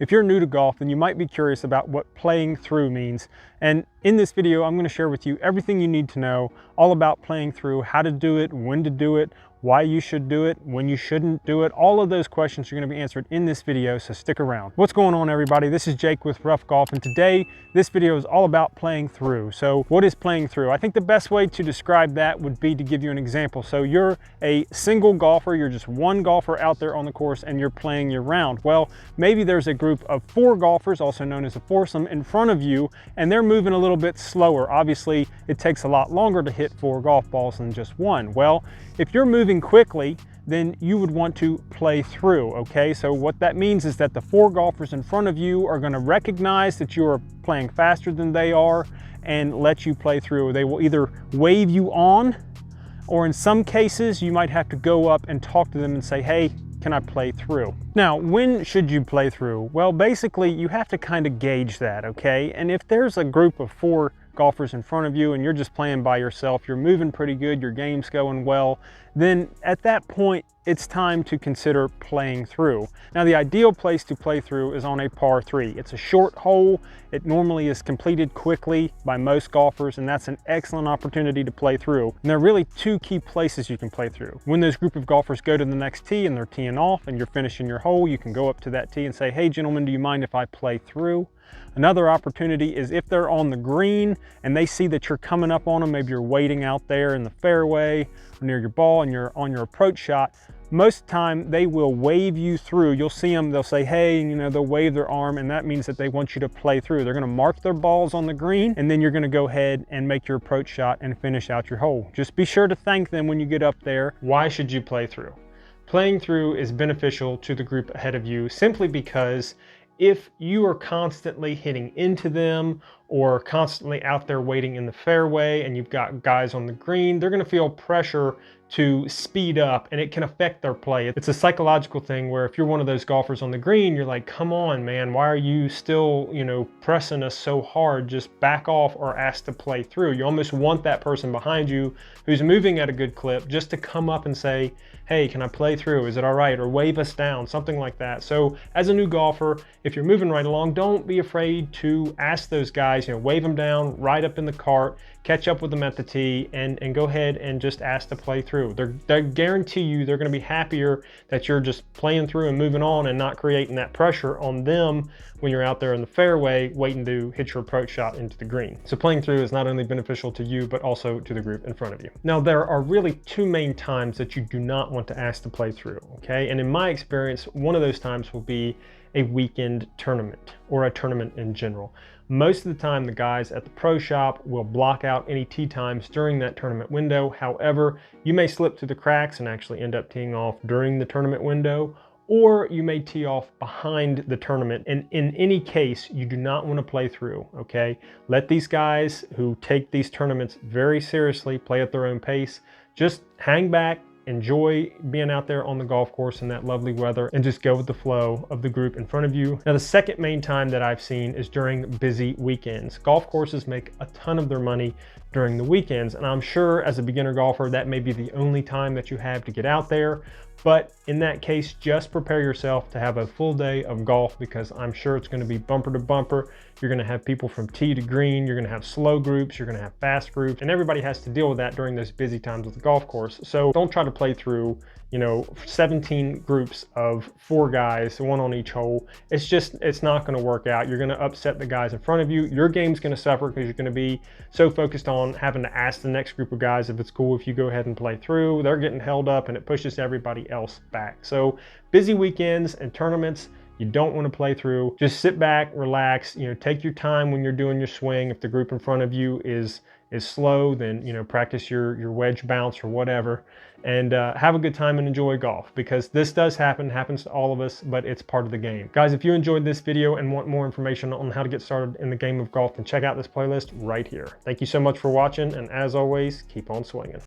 If you're new to golf, then you might be curious about what playing through means. And in this video, I'm going to share with you everything you need to know all about playing through, how to do it, when to do it, why you should do it, when you shouldn't do it. All of those questions are going to be answered in this video, so stick around. What's going on, everybody? This is Jake with Rough Golf, and today this video is all about playing through. So what is playing through? I think the best way to describe that would be to give you an example. So you're a single golfer, you're just one golfer out there on the course and you're playing your round. Well, maybe there's a group of 4 golfers, also known as a foursome, in front of you, and they're moving a little bit slower. Obviously, it takes a lot longer to hit 4 golf balls than just one. Well, if you're moving quickly, then you would want to play through, okay? So what that means is that the 4 golfers in front of you are gonna recognize that you are playing faster than they are and let you play through. They will either wave you on, or in some cases, you might have to go up and talk to them and say, hey, can I play through? Now, when should you play through? Well, basically, you have to kind of gauge that, okay? And if there's a group of 4 golfers in front of you and you're just playing by yourself, you're moving pretty good, your game's going well, then at that point, it's time to consider playing through. Now, the ideal place to play through is on a par 3. It's a short hole. It normally is completed quickly by most golfers, and that's an excellent opportunity to play through. And there are really 2 key places you can play through. When those group of golfers go to the next tee and they're teeing off and you're finishing your hole, you can go up to that tee and say, hey, gentlemen, do you mind if I play through? Another opportunity is if they're on the green and they see that you're coming up on them, maybe you're waiting out there in the fairway near your ball and you're on your approach shot, most of the time they will wave you through. You'll see them, they'll say, hey, you know, they'll wave their arm, and that means that they want you to play through. They're gonna mark their balls on the green, and then you're gonna go ahead and make your approach shot and finish out your hole. Just be sure to thank them when you get up there. Why should you play through? Playing through is beneficial to the group ahead of you simply because if you are constantly hitting into them or constantly out there waiting in the fairway and you've got guys on the green, they're gonna feel pressure to speed up, and it can affect their play. It's a psychological thing where if you're one of those golfers on the green, you're like, come on, man, why are you still, pressing us so hard? Just back off or ask to play through. You almost want that person behind you who's moving at a good clip just to come up and say, hey, can I play through? Is it all right? Or wave us down, something like that. So as a new golfer, if you're moving right along, don't be afraid to ask those guys, wave them down, ride up in the cart, catch up with them at the tee, and go ahead and just ask to play through. They guarantee you they're gonna be happier that you're just playing through and moving on and not creating that pressure on them when you're out there in the fairway waiting to hit your approach shot into the green. So playing through is not only beneficial to you, but also to the group in front of you. Now, there are really 2 main times that you do not want to ask to play through, okay? And in my experience, one of those times will be a weekend tournament or a tournament in general. Most of the time, the guys at the pro shop will block out any tee times during that tournament window. However, you may slip through the cracks and actually end up teeing off during the tournament window, or you may tee off behind the tournament. And in any case, you do not want to play through, okay? Let these guys who take these tournaments very seriously play at their own pace. Just hang back, enjoy being out there on the golf course in that lovely weather, and just go with the flow of the group in front of you. Now, the second main time that I've seen is during busy weekends. Golf courses make a ton of their money during the weekends, and I'm sure as a beginner golfer, that may be the only time that you have to get out there. But in that case, just prepare yourself to have a full day of golf, because I'm sure it's going to be bumper to bumper. You're going to have people from tee to green. You're going to have slow groups. You're going to have fast groups, and everybody has to deal with that during those busy times of the golf course. So don't try to play through 17 groups of 4 guys, 1 on each hole. It's not going to work out. You're going to upset the guys in front of you. Your game's going to suffer because you're going to be so focused on having to ask the next group of guys if it's cool if you go ahead and play through. They're getting held up, and it pushes everybody else back. So busy weekends and tournaments, you don't want to play through. Just sit back, relax, take your time when you're doing your swing. If the group in front of you is slow, then practice your wedge bounce or whatever, and have a good time and enjoy golf, because this happens to all of us, but it's part of the game. Guys, if you enjoyed this video and want more information on how to get started in the game of golf, then check out this playlist right here. Thank you so much for watching, and as always, keep on swinging.